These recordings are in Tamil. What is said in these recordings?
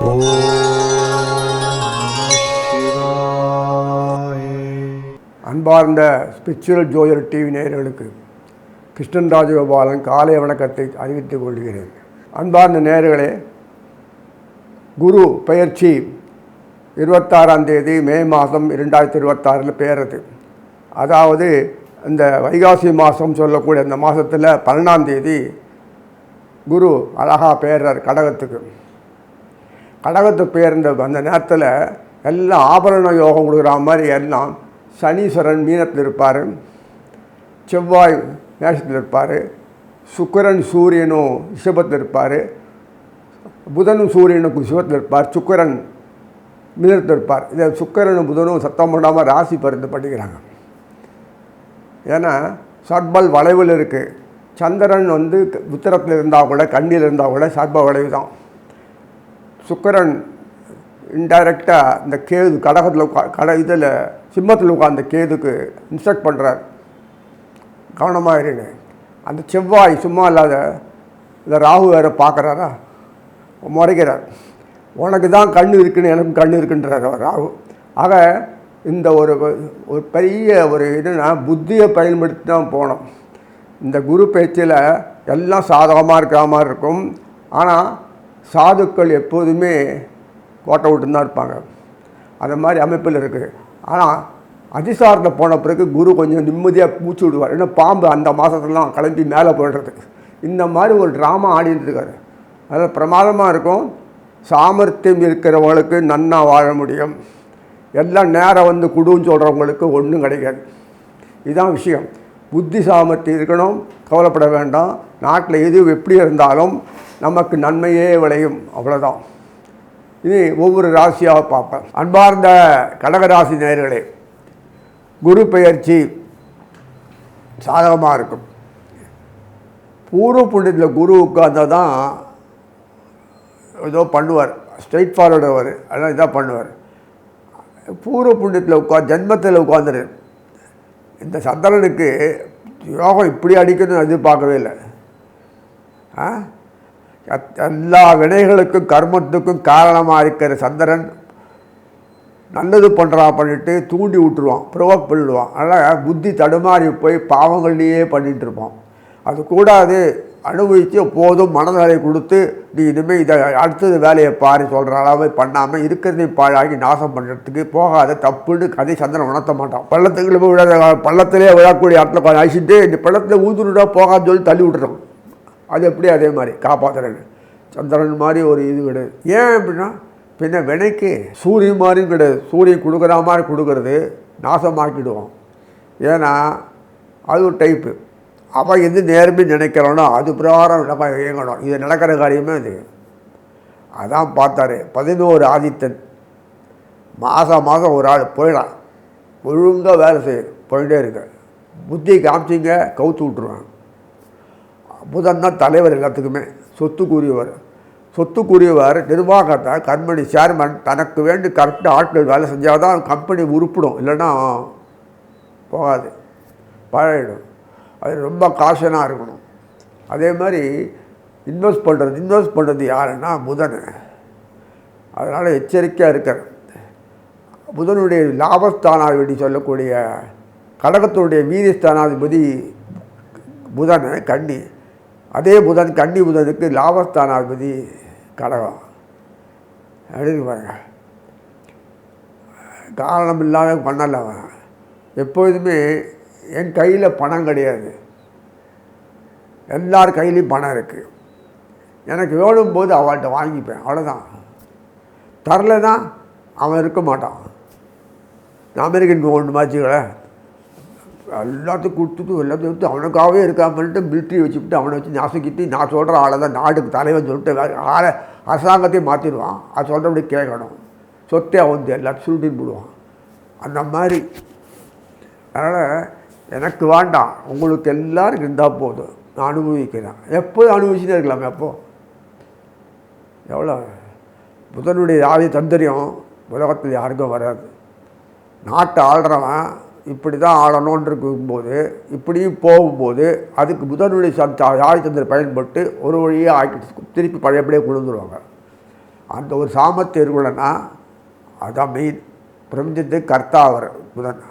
ஓம் சிவாய. அன்பார்ந்த ஸ்பிரிச்சுவல் ஜோதிடர் டிவி நேயர்களுக்கு கிருஷ்ணன் ராஜகோபாலன் காலை வணக்கத்தை அறிவித்துக் கொள்கிறேன். அன்பார்ந்த நேயர்களே, குரு பெயர்ச்சி 26ஆம் தேதி மே மாதம் 2026 பெயர்றது. அதாவது இந்த வைகாசி மாதம் சொல்லக்கூடிய அந்த மாதத்தில் 12ஆம் தேதி குரு அழகாக பெயர்றார் கடகத்துக்கு. கடகத்துக்கு பெயர்ந்த அந்த நேரத்தில் எல்லாம் ஆபரண யோகம் கொடுக்குற மாதிரி எல்லாம் சனீஸ்வரன் மீனத்தில் இருப்பார், செவ்வாய் மேஷத்தில் இருப்பார், சுக்கிரன் சூரியனும் ரிஷபத்தில் இருப்பார், புதனும் சூரியனும் ரிஷபத்தில் இருப்பார், சுக்கிரன் மீனத்தில் இருப்பார். இதை சுக்கிரனும் புதனும் சத்தம் போடாமல் ராசி பரிந்து பண்ணிக்கிறாங்க. ஏன்னா சட்பல் வளைவில் இருக்குது. சந்திரன் உத்திரத்தில் இருந்தால் கூட கண்ணியில் இருந்தால் கூட சர்ப வளைவு தான். சுக்கிரன் இன்டைரக்டாக இந்த கேது கடகத்தில் இதில் சிம்மத்தில் உட்கார்ந்த கேதுக்கு இன்ஸ்ட்ரக்ட் பண்ணுறார், கவனமாக இருங்க. அந்த செவ்வாய் சும்மா இல்லாத இந்த ராகு வேறு பார்க்குறாரா, முறைக்கிறார். உனக்கு தான் கண் இருக்குன்னு எனக்கும் கண் இருக்குன்றார் ராகு. ஆக இந்த ஒரு பெரிய ஒரு இதுனா புத்தியை பயன்படுத்தி தான் போனோம். இந்த குரு பேச்சில் எல்லாம் சாதகமாக இருக்கிற மாதிரி இருக்கும். ஆனால் சாதுக்கள் எப்போதுமே கோட்டை விட்டுன்னு தான் இருப்பாங்க. அந்த மாதிரி அமைப்பில் இருக்குது. ஆனால் அதிசாரத்தை போன பிறகு குரு கொஞ்சம் நிம்மதியாக மூச்சு விடுவார். ஏன்னா பாம்பு அந்த மாதத்துலாம் கிளம்பி மேலே போடுறது. இந்த மாதிரி ஒரு ட்ராமா ஆடிட்டு இருக்காரு. அதில் பிரமாதமாக இருக்கும். சாமர்த்தியம் இருக்கிறவங்களுக்கு நன்னா வாழ முடியும். எல்லாம் நேரம் குடுன்னு சொல்கிறவங்களுக்கு ஒன்றும் கிடைக்காது. இதுதான் விஷயம். புத்தி சாமர்த்தியம் இருக்கணும், கவலைப்பட வேண்டாம். நாட்டில் எது எப்படி இருந்தாலும் நமக்கு நன்மையே விளையும், அவ்வளோதான். இது ஒவ்வொரு ராசியாக பார்ப்பேன். அன்பார்ந்த கடகராசி நேயர்களே, குரு பெயர்ச்சி சாதகமாக இருக்கும். பூர்வ புண்ணியத்தில் குரு உட்கார்ந்தால் தான் ஏதோ பண்ணுவார், ஸ்ட்ரைட் ஃபார்வர்டு அவர், அதான் இதான் பண்ணுவார். பூர்வ புண்ணியத்தில் ஜென்மத்தில் உட்காந்துரு. இந்த சந்திரனுக்கு யோகம் இப்படி அடிக்கணும்னு எதிர்பார்க்கவே இல்லை. எல்லா வினைகளுக்கும் கர்மத்துக்கும் காரணமாக இருக்கிற சந்திரன் நல்லது பண்ணிட்டு தூண்டி விட்டுருவான், ப்ரொவோக் பண்ணிடுவான். அதனால் புத்தி தடுமாறி போய் பாவங்கள்லேயே பண்ணிகிட்டு இருப்போம். அது கூடாது, அனுபவித்து போதும் மனநிலை கொடுத்து நீ இனிமேல் இதை அடுத்தது வேலையை பாரு சொல்கிற அளவு பண்ணாமல் இருக்கிறதையும் பாழாகி நாசம் பண்ணுறதுக்கு போகாத தப்புன்னு கதை சந்திரன் உணர்த்த மாட்டான். பள்ளத்துக்குள்ள போய் விழாத, பள்ளத்திலே விழக்கூடிய இடத்துல கொஞ்சம் அழிச்சிட்டு இந்த பள்ளத்தில் ஊதுருடா போகான்னு சொல்லி தள்ளி விட்டுறோம். அது எப்படி அதே மாதிரி காப்பாற்றுறேன்னு சந்திரன் மாதிரி ஒரு இது கிடையாது. ஏன் அப்படின்னா பின்ன வினைக்கு சூரியன் மாதிரியும் கிடையாது. சூரியன் கொடுக்குற மாதிரி கொடுக்கறது நாசமாக்கிடுவோம். ஏன்னா அது ஒரு டைப்பு. அவன் எது நேர்மை நினைக்கிறானோ அது பிரகாரம் நம்ம இயங்கணும். இது நடக்கிற காரியமே அது. அதான் பார்த்தாரு 11 ஆதித்தன் மாதம் ஒரு ஆள் போயிடான், ஒழுங்காக வேலை செய்ய போயிட்டே இருக்க. புத்தி காமிச்சிங்க கவுத்து விட்டுருவான். புதன் தான் தலைவர் எல்லாத்துக்குமே, சொத்துக்குரியவர் நிர்வாகத்தை கம்பெனி சேர்மன் தனக்கு வேண்டி கரெக்டாக ஆட்கள் வேலை செஞ்சால் தான் கம்பெனி உருப்பிடும், இல்லைன்னா போகாது, பழகிடும். அது ரொம்ப காஷனாக இருக்கணும். அதே மாதிரி இன்வெஸ்ட் பண்ணுறது யாருன்னா புதன். அதனால் எச்சரிக்கையாக இருக்கார். புதனுடைய லாபஸ்தானாதிபதி சொல்லக்கூடிய கடகத்தினுடைய வீரியஸ்தானாதிபதி புதன் கன்னி. அதே புதன் கன்னி புதனுக்கு லாபஸ்தானாதிபதி கடகம். அப்படின்னு பாருங்க, காரணம் இல்லாமல் பண்ணலை அவன். எப்போதுமே என் கையில் பணம் கிடையாது, எல்லார் கையிலையும் பணம் இருக்குது, எனக்கு வேணும்போது அவள்கிட்ட வாங்கிப்பேன், அவ்வளோதான். தரலைன்னா அவன் இருக்க மாட்டான். அமெரிக்கன் ஒன்று மாச்சுக்கல எல்லாத்துக்கும் கொடுத்துட்டு எல்லாத்தையும் கொடுத்து அவனுக்காகவே இருக்காமல்ட்டு மிலிட்ரி வச்சுக்கிட்டு அவனை வச்சு நாசிக்கிட்டு நான் சொல்கிற ஆளை தான் நாட்டுக்கு தலைவன் சொல்லிட்டு வேறு ஆளை அரசாங்கத்தையும் மாற்றிடுவான். அது சொல்கிறபடி கேட்கணும். சொத்தை அவன் எல்லாத்தையும் சுருட்டின்னு போடுவான். அந்த மாதிரி. அதனால் எனக்கு வேண்டாம், உங்களுக்கு எல்லாருக்கும் இருந்தால் போதும், நான் அனுபவிக்கிறேன். எப்போதும் அனுபவிச்சுட்டே இருக்கலாம். எவ்வளோ புதனுடைய ஆதி தந்திரியம் உலகத்தில் யாருக்கும் வராது. நாட்டை ஆள்றவன் இப்படி தான் ஆளணும்னு இருக்கும்போது இப்படியும் போகும்போது அதுக்கு புதனுடைய ஆதி தந்திரம் பயன்பட்டு ஒரு வழியாக ஆக்கி திருப்பி பழையபடியே கொண்டு வந்துடுவாங்க. அந்த ஒரு சாமர்த்தியம் இருக்கணும்னா அதான் மெயின். பிரபஞ்சத்துக்கு கர்த்தா அவர் புதன்.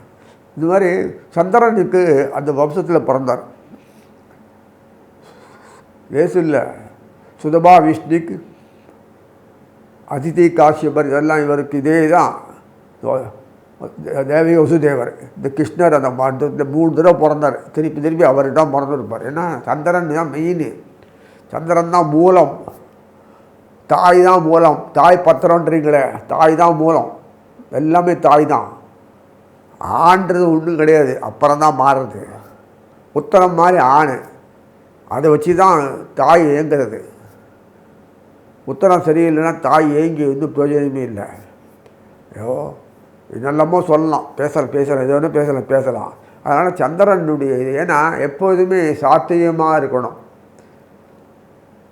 இது மாதிரி சந்திரனுக்கு அந்த வம்சத்தில் பிறந்தார். வேசு இல்லை, சுதபா விஷ்ணிக், அதிதி காஷ்யபர், இதெல்லாம் இவருக்கு இதே தான். தேவி வசுதேவர், இந்த கிருஷ்ணர் அந்த 3 தடவை பிறந்தார். திருப்பி அவர்கிட்ட தான் பிறந்திருப்பார். ஏன்னா சந்திரன் தான் மெயின். சந்திரன் தான் மூலம், தாய் தான் மூலம். தாய் பத்திரன்றீங்களே, தாய் தான் மூலம். எல்லாமே தாய் தான். ஆண்றது ஒன்றும் கிடையாது, அப்புறம் தான் மாறுறது. உத்தரம் மாதிரி ஆண், அதை வச்சு தான் தாய் ஏங்குறது. உத்தரம் சரியில்லைன்னா தாய் ஏங்கி பிரயோஜனமே இல்லை. ஐயோ இதெல்லாமோ சொல்லலாம், பேசலாம், எது வேணும் பேசலாம். அதனால் சந்திரனுடைய இது, ஏன்னா எப்போதுமே சாத்தியமாக இருக்கணும்.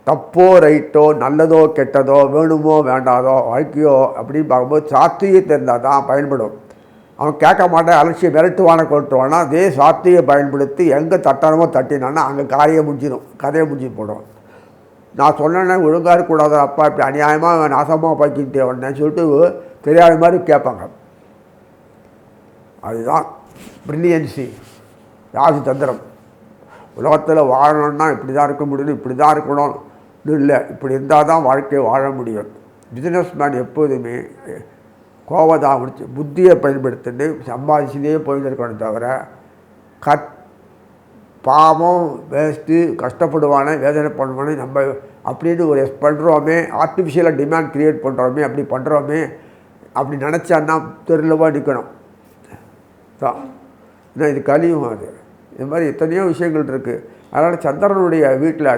தப்போ ரைட்டோ, நல்லதோ கெட்டதோ, வேணுமோ வேண்டாதோ, வாழ்க்கையோ அப்படின்னு பார்க்கும்போது சாத்தியத்தை இருந்தால் தான் பயன்படும். அவன் கேட்க மாட்டேன், அலட்சியம் மிரட்டுவான கொட்டுவானா, அதே சாத்தியை பயன்படுத்தி எங்கே தட்டணுமோ தட்டினான்னா அங்கே கதையை முடிஞ்சு போடுவான். நான் சொன்னேன்னே ஒழுங்காக இருக்கக்கூடாது, அப்பா இப்படி அநியாயமாக நாசமாக பாக்கிட்டே உடனே சொல்லிட்டு தெரியாத மாதிரி கேட்பாங்க. அதுதான் பிரில்லியன்சி, ராசி தந்திரம். உலகத்தில் வாழணும்னா இப்படி தான் இருக்க முடியும், இப்படி தான் இருக்கணும் இல்லை, இப்படி இருந்தால் தான் வாழ்க்கையை வாழ முடியும். பிஸ்னஸ் மேன் எப்போதுமே கோவதாக முடிச்சு புத்தியை பயன்படுத்திட்டு சம்பாதிச்சுனே போயிட்டு இருக்கணும் தவிர பாவம் வேஸ்ட்டு, கஷ்டப்படுவானே, வேதனை பண்ணுவானே, நம்ம அப்படின்னு ஒரு பண்ணுறோமே, ஆர்டிஃபிஷியலாக டிமாண்ட் க்ரியேட் பண்ணுறோமே, அப்படி பண்ணுறோமே, அப்படி நினச்சான்னா தெருளவாக நிற்கணும் தான். ஏன்னா இது கலியும். அது இது மாதிரி எத்தனையோ விஷயங்கள் இருக்குது. அதனால் சந்திரனுடைய வீட்டில்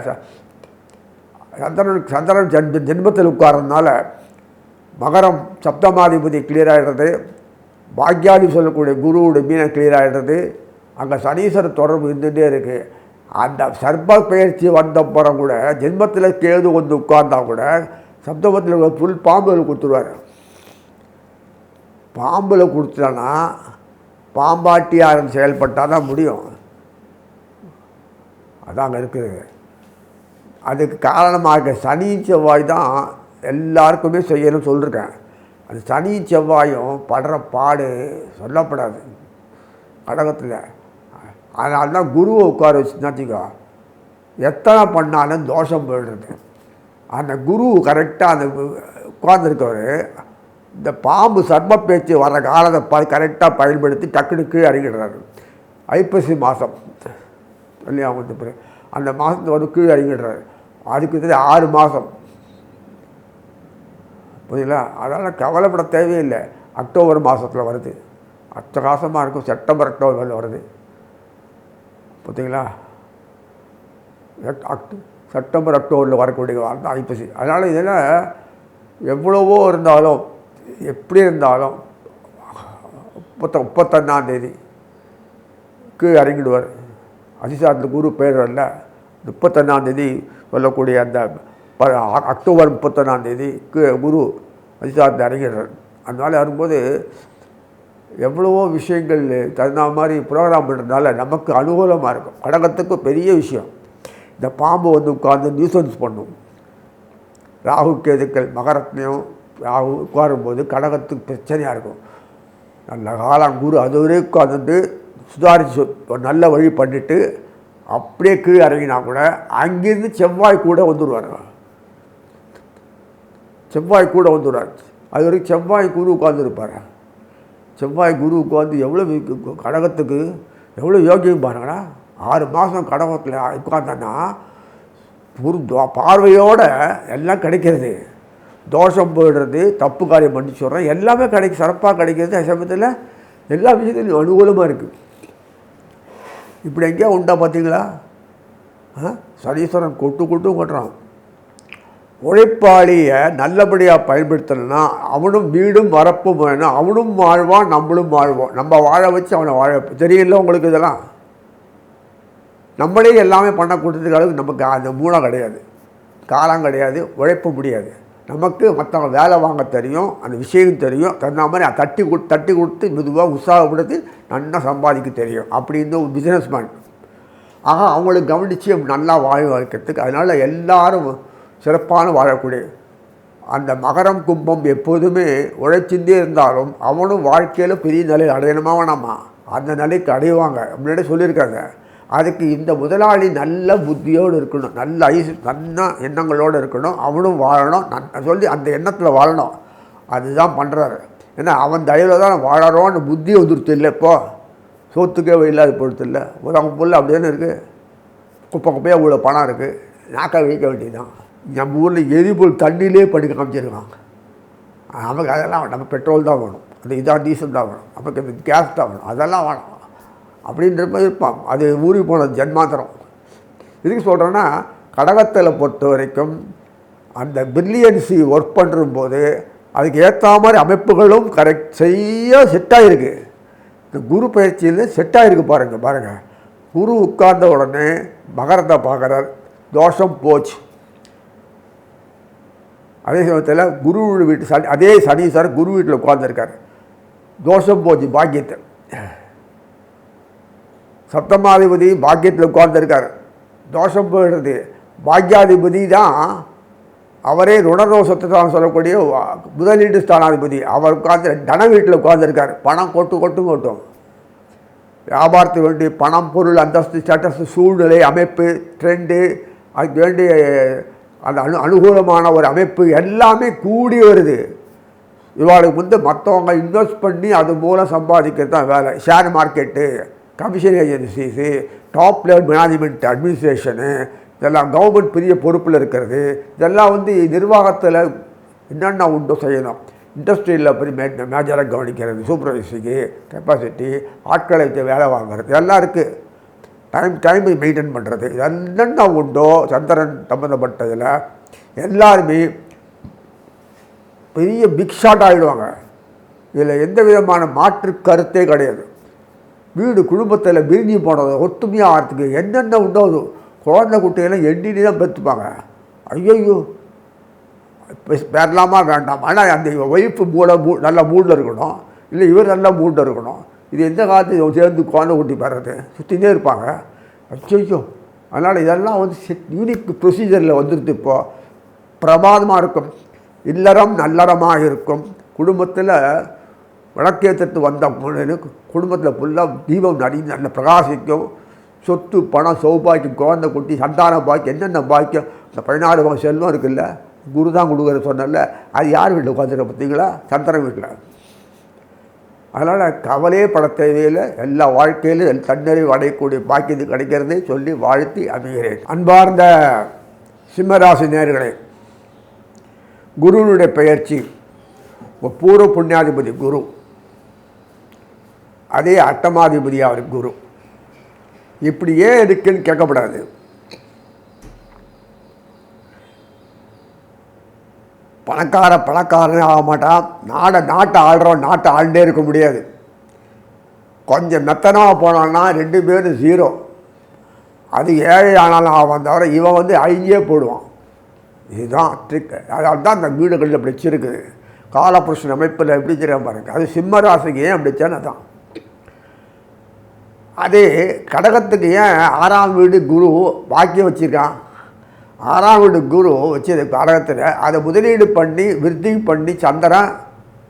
சந்திரன் ஜென்மத்தில் உட்கார்றதுனால மகரம் சப்தமாதிபதி கிளியர் ஆகிடுறது, பாக்யாதி சொல்லக்கூடிய குருவுடைய மீனை கிளியர் ஆகிடுறது. அங்கே சனீஸ்வரர் தொடர்பு இருந்துகிட்டே இருக்குது. அந்த சர்ப்ப பயிற்சி வந்தப்புறம் கூட ஜென்மத்தில் கேது உட்கார்ந்தா கூட சப்தமத்தில் ஃபுல் பாம்புகள் கொடுத்துருவார். பாம்பில் கொடுத்தானா பாம்பாட்டியாரம் செயல்பட்டால் தான் முடியும். அதான் அங்கே இருக்குது. அதுக்கு காரணமாக சனி செவ்வாய் தான் எல்லாருக்குமே செய்யணும்னு சொல்லியிருக்கேன். அது சனி செவ்வாயும் படுற பாடு சொல்லப்படாது கடகத்தில். அதனால தான் குருவை உட்கார வச்சுனாச்சிக்கோ எத்தனை பண்ணாலும் தோஷம் போயிடுறது. அந்த குரு கரெக்டாக அந்த உட்கார்ந்துருக்கவர் இந்த பாம்பு சர்ம பேச்சு வர காலத்தை கரெக்டாக பயன்படுத்தி டக்குனுக்கு இறங்கிடுறாரு. ஐப்பசி மாதம் இல்லையா, அந்த மாதத்தை கீழே இறங்கிடுறாரு. அதுக்கு 6 மாதம் புரியுங்களா. அதனால் கவலைப்பட தேவையில்லை. அக்டோபர் மாதத்தில் வருது, அட்டகாசமாக இருக்கும். அக்டோபரில் வருது பார்த்தீங்களா. செப்டம்பர் அக்டோபரில் வரக்கூடிய வாரம் தான் ஐப்பசி. அதனால் இதில் எவ்வளவோ இருந்தாலும் எப்படி இருந்தாலும் 31 கீழே இறங்கிடுவார். அதிசாரத்தில் குரு பேர் வரல. 31 சொல்லக்கூடிய அந்த அக்டோபர் 31 குரு அதிசாரத்தில் இறங்கிடுறார். அதனால் வரும்போது எவ்வளவோ விஷயங்கள் தகுந்த மாதிரி ப்ரோக்ராம் பண்ணுறதுனால நமக்கு அனுகூலமாக இருக்கும். கடகத்துக்கு பெரிய விஷயம். இந்த பாம்பு உட்கார்ந்து நியூசன்ஸ் பண்ணும். ராகு கேதுக்கள் மகரத்னையும் ராகு உட்காரும்போது கடகத்துக்கு பிரச்சனையாக இருக்கும். நல்ல காலம் குரு அது வரைக்கும் உட்காந்துட்டு சுதாரித்து ஒரு நல்ல வழி பண்ணிவிட்டு அப்படியே கீழே இறங்கினா கூட அங்கேருந்து செவ்வாய் கூட வந்துடுவார். அது வரைக்கும் செவ்வாய் குரு உட்காந்துருப்பார். செவ்வாய் குரு உட்காந்து எவ்வளோ கடகத்துக்கு எவ்வளோ யோகியம் பாருங்களா. 6 மாதம் கடகத்தில் உட்காந்தோன்னா ஒரு பார்வையோடு எல்லாம் கிடைக்கிறது. தோஷம் போயிடுறது, தப்பு காரியம் பண்ணி சொல்கிறேன், எல்லாமே சிறப்பாக கிடைக்கிறது. அதே சமயத்தில் எல்லா விஷயத்துலையும் அனுகூலமாக இருக்குது. இப்படி எங்கேயா உண்டா பார்த்தீங்களா? சனீஸ்வரன் கொட்டுறான். உழைப்பாளியை நல்லபடியாக பயன்படுத்தலைன்னா அவனும் வீடும் வரப்பும் வேணும். அவனும் வாழ்வான், நம்மளும் வாழ்வோம். நம்ம வாழ வச்சு அவனை வாழ தெரியல. உங்களுக்கு இதெல்லாம் நம்மளே எல்லாமே பண்ண கொடுத்ததுக்கு அளவுக்கு நமக்கு அந்த மூலம் கிடையாது, காலம் கிடையாது, உழைப்ப முடியாது. நமக்கு மற்றவங்க வேலை வாங்க தெரியும், அந்த விஷயம் தெரியும். தகுந்த மாதிரி தட்டி கொடுத்து மெதுவாக உற்சாகப்படுத்தி நல்லா சம்பாதிக்க தெரியும். அப்படின்னு ஒரு பிஸ்னஸ் மேன். ஆக அவங்களுக்கு கவனித்து நல்லா வாழ வைக்கிறதுக்கு. அதனால் எல்லாரும் சிறப்பான வாழக்கூடிய அந்த மகரம் கும்பம் எப்போதுமே உழைச்சிருந்தே இருந்தாலும் அவனும் வாழ்க்கையில் பெரிய நிலை அடையணுமா வேணாமா, அந்த நிலைக்கு அடைவாங்க முன்னாடி சொல்லியிருக்காங்க. அதுக்கு இந்த முதலாளி நல்ல புத்தியோடு இருக்கணும், நல்ல நல்ல எண்ணங்களோடு இருக்கணும், அவனும் வாழணும், சொல்லி அந்த எண்ணத்தில் வாழணும். அதுதான் பண்ணுறாரு. ஏன்னா அவன் தயவில் தான் வாழறோன்னு புத்தி உதிர்த்து இல்லை. இப்போது சோத்துக்கே இல்லாத பொறுத்து இல்லை, உலகம் ஃபுல்லாக அப்படியே இருக்குது. குப்பை குப்பையாக இவ்வளோ பணம் இருக்குது, நாக்கா வைக்க வேண்டியதுதான். நம்ம ஊரில் எரிபொருள் தண்ணியிலே பண்ணி காமிச்சிருக்காங்க. நமக்கு அதெல்லாம் நம்ம பெட்ரோல் தான் வேணும், அது இதான் டீசல் தான் வேணும், நமக்கு இந்த கேஸ் தான் வேணும், அதெல்லாம் வேணும் அப்படின்ற மாதிரி இருப்பான். அது ஊறி போன ஜென்மாந்திரம். இதுக்கு சொல்கிறேன்னா கடகத்தில் பொறுத்த வரைக்கும் அந்த பிரில்லியன்சி ஒர்க் பண்ணும்போது அதுக்கு ஏற்ற மாதிரி அமைப்புகளும் கரெக்ட் செய்ய செட்டாகிருக்கு. இந்த குரு பயிற்சியில் செட்டாகிருக்கு பாருங்கள். குரு உட்கார்ந்த உடனே மகரத்தை பார்க்குறார், தோஷம் போச்சு. அதே சமயத்தில் குரு வீட்டு சனி, அதே சனி சார் குரு வீட்டில் உட்கார்ந்துருக்கார், தோஷம் போச்சு பாக்கியத்தை. சப்தமாதிபதி பாக்கியத்தில் உட்கார்ந்துருக்கார், தோஷம் போயிடுறது. பாக்கியாதிபதி தான் அவரே ருணரோஷத்தை தான் சொல்லக்கூடிய முதலீட்டு ஸ்தானாதிபதி. அவர் உட்கார்ந்து தன வீட்டில் உட்கார்ந்துருக்கார், பணம் கொட்டும். வியாபாரத்துக்கு வேண்டிய பணம், பொருள், அந்தஸ்து, ஸ்டேட்டஸ், சூழ்நிலை, அமைப்பு, ட்ரெண்டு, அதுக்கு வேண்டிய அந்த அனுகூலமான ஒரு அமைப்பு எல்லாமே கூடி வருது. இவாளுக்கு மற்றவங்க இன்வெஸ்ட் பண்ணி அது மூலம் சம்பாதிக்கிறது தான் வேலை. Share market, commission agencies, top level management administration, இதெல்லாம் கவர்மெண்ட் பெரிய பொறுப்பில் இருக்கிறது. இதெல்லாம் நிர்வாகத்தில் என்னென்ன உண்டோ செய்யணும். இண்டஸ்ட்ரியில் பெரிய மேஜராக கவனிக்கிறது, சூப்பர்வைசிங்கு, கெப்பாசிட்டி, ஆட்களை வேலை வாங்குறது, இதெல்லாம் இருக்குது. டைமை மெயின்டைன் பண்ணுறது, இது என்னென்ன உண்டோ சந்திரன் சம்மந்தப்பட்டதில் எல்லாருமே பெரிய பிக் ஷாட் ஆகிடுவாங்க. இதில் எந்த விதமான மாற்று கருத்தே கிடையாது. வீடு குடும்பத்தில் விரிஞ்சு போனது ஒத்துமையாக ஆகிறதுக்கு என்னென்ன உண்டோ அது குழந்தை குட்டியெல்லாம் எண்ணினி தான் பெற்றுப்பாங்க. ஐயோ பேரலாமா வேண்டாம். ஆனால் அந்த ஒய்ஃபு நல்ல மூடில் இருக்கணும், இல்லை இவர் நல்ல மூடில் இருக்கணும். இது எந்த காலத்தில் சேர்ந்து குழந்தை குட்டி பெறது சுற்றினே இருப்பாங்க. ஐயோ அதனால் இதெல்லாம் யூனிக் ப்ரொசீஜரில் வந்துடுது. இப்போது பிரமாதமாக இருக்கும், இல்லறம் நல்லறமாக இருக்கும். குடும்பத்தில் விளக்கேற்று வந்த குடும்பத்தில் ஃபுல்லாக தீபம் நல்ல பிரகாசிக்கும். சொத்து, பணம், சௌபாக்கியம், குழந்தை குட்டி, சந்தான பாக்கியம், என்னென்ன பாக்கியம், இந்த 16 வகை செல்வம் இருக்குல்ல, குரு தான் கொடுக்குற சொன்னல, அது யார் வீட்டில் உட்காந்துருக்க பார்த்தீங்களா? சந்திரன் வீட்டில். அதனால் கவலையே பட தேவையில் எல்லா வாழ்க்கையிலும் தன்னறிவு அடையக்கூடிய பாக்கியது கிடைக்கிறதே சொல்லி வாழ்த்தி அமைகிறேன். அன்பார்ந்த சிம்மராசி நேயர்களே, குருவினுடைய பெயர்ச்சி பூர்வ புண்ணியாதிபதி குரு, அதே அட்டமாதிபதி அவர் குரு. இப்படி ஏன் இருக்குன்னு கேட்கப்படாது. பணக்காரனே ஆக மாட்டான். நாட்டை நாட்டை ஆண்டே இருக்க முடியாது. கொஞ்சம் மெத்தனமாக போனான்னா 2 பேரும் 0. அது ஏழை ஆனாலும் ஆவான் தவிர இவன் அழிஞ்சே போடுவான். இதுதான் ட்ரிக். அதனால தான் அந்த வீடுகளில் அப்படி வச்சுருக்குது. காலபுருஷன் அமைப்பில் எப்படி தெரியாம பாருங்க. அது சிம்ம ராசிக்கு ஏன் அப்படிச்சான்னு அதான். அதே கடகத்துக்கு ஏன் 6ஆம் வீடு குரு பாக்கியம் வச்சுருக்கான். 6ஆம் வீடு குரு வச்சு கடகத்தில் அதை முதலீடு பண்ணி விருத்தி பண்ணி சந்திரன்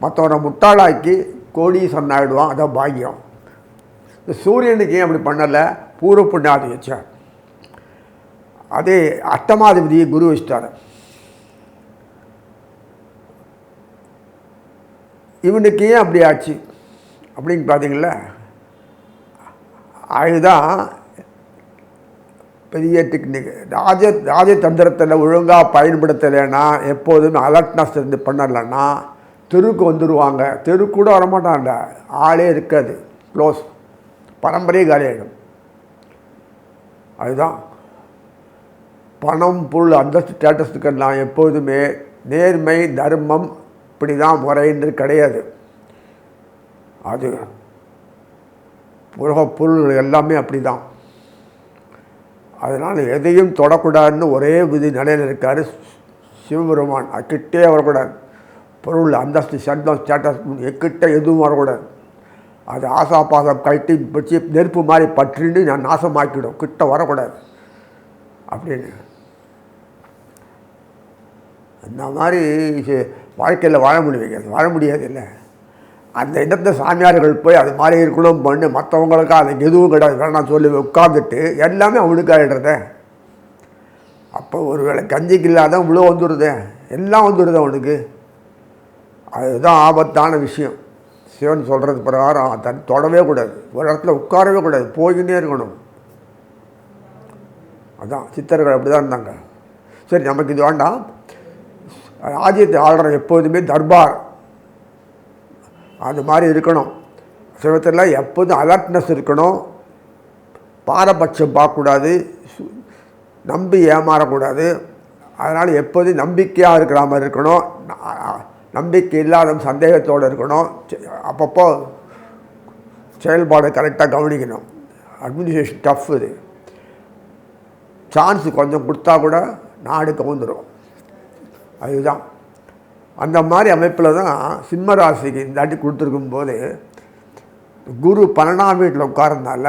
மற்றவனை முட்டாளாக்கி கோடீஸ்வரன் ஆகிடுவான். அதான் பாக்கியம். இந்த சூரியனுக்கு ஏன் அப்படி பண்ணலை? பூர்வ புண்ணியாதி வச்சார். அதே அஷ்டமாதிபதி குரு வச்சிட்டார். இவனுக்கு ஏன் அப்படி ஆச்சு அப்படின்னு பார்த்தீங்களா? அதுதான் பெரிய டெக்னிக். ராஜதந்திரத்தில் ஒழுங்காக பயன்படுத்தலைன்னா, எப்போதுமே அலர்ட்னஸ் இருந்து பண்ணலைன்னா தெருக்கு வந்துடுவாங்க. தெருக்கு கூட வரமாட்டான்ல, ஆளே இருக்காது, க்ளோஸ், பரம்பரையே காலியாகிடும். அதுதான் பணம், பொருள், அந்தஸ்து, ஸ்டேட்டஸுக்கெல்லாம் எப்போதுமே நேர்மை, தர்மம் இப்படி தான் முறைன்னு கிடையாது. அது பொருள் எல்லாமே அப்படி தான். அதனால் எதையும் தொடக்கூடாதுன்னு ஒரே விதி நிலையில் இருக்கார் சிவபெருமான். கிட்டே வரக்கூடாது. பொருள், அந்தஸ்து, சந்தம், ஸ்டேட்டஸ் கிட்ட எதுவும் வரக்கூடாது. அது ஆசாபாசம் கட்டி வச்சு நெருப்பு மாதிரி பற்றின்னு நான் நாசமாக்கிடும், கிட்ட வரக்கூடாது அப்படின்னு. அந்த மாதிரி வாழ்க்கையில் வாழ முடியாது இல்லை. அந்த இடத்துல சாமியார்கள் போய் அது மாதிரி இருக்கணும் பண்ணு, மற்றவங்களுக்கா அதுக்கு எதுவும் கிடையாது வேணாம் சொல்லி உட்காந்துட்டு எல்லாமே அவனுக்கு ஆகிடுறதே. அப்போ ஒரு வேளை கஞ்சிக்கு இல்லாத இவ்வளோ வந்துடுதே, எல்லாம் வந்துடுது அவனுக்கு. அதுதான் ஆபத்தான விஷயம். சிவன் சொல்கிறது பிரகாரம் தன் தொடவே கூடாது, ஒரு இடத்துல உட்காரவே கூடாது, போய்கிட்டே இருக்கணும். அதான் சித்தர்கள் அப்படி தான் இருந்தாங்க. சரி, நமக்கு இது வேண்டாம். ராஜ்யத்தை ஆள்ற எப்போதுமே தர்பார் அது மாதிரி இருக்கணும். சிவத்தில் எப்போதும் அலர்ட்னஸ் இருக்கணும், பாரபட்சம் பார்க்கக்கூடாது, நம்பி ஏமாறக்கூடாது. அதனால் எப்போதும் நம்பிக்கையாக இருக்கிற மாதிரி இருக்கணும், நம்பிக்கை இல்லாத சந்தேகத்தோடு இருக்கணும். அப்பப்போ செயல்பாடு கரெக்டாக கவனிக்கணும். Administration tough. இது சான்ஸு கொஞ்சம் கொடுத்தா கூட நாடு கவுந்துடும். அதுதான் அந்த மாதிரி அமைப்பில் தான் சிம்ம ராசிக்கு இந்த அடி கொடுத்துருக்கும் போது குரு 12ஆம் வீட்டில் உட்கார்றதுனால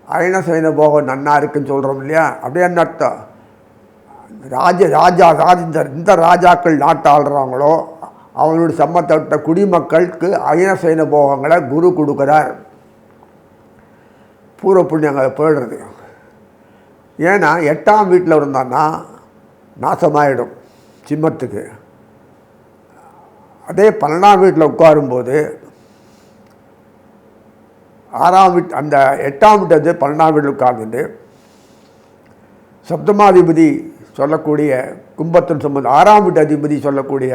அயனசைன போகம் நன்னா இருக்குன்னு சொல்கிறோம் இல்லையா. அப்படியே என்ன அர்த்தம்? இந்த ராஜாக்கள் நாட்டை ஆள்றாங்களோ அவங்களுடைய சம்பந்தப்பட்ட குடிமக்களுக்கு அயனசைன போகங்களை குரு கொடுக்குறார். பூர்வ புண்ணியங்களை போயிடுறது. ஏன்னா 8ஆம் வீட்டில் இருந்தான்னா நாசமாயிடும் சிம்மத்துக்கு. அதே 12ஆம் வீட்டில் உட்காரும்போது 6ஆம் வீட்டு அந்த 8ஆம் வீட்டு 12ஆம் வீட்டில் உட்கார்ந்துட்டு சப்தமாதிபதி சொல்லக்கூடிய கும்பத்தின் சம்பந்தம் 6ஆம் வீட்டு அதிபதி சொல்லக்கூடிய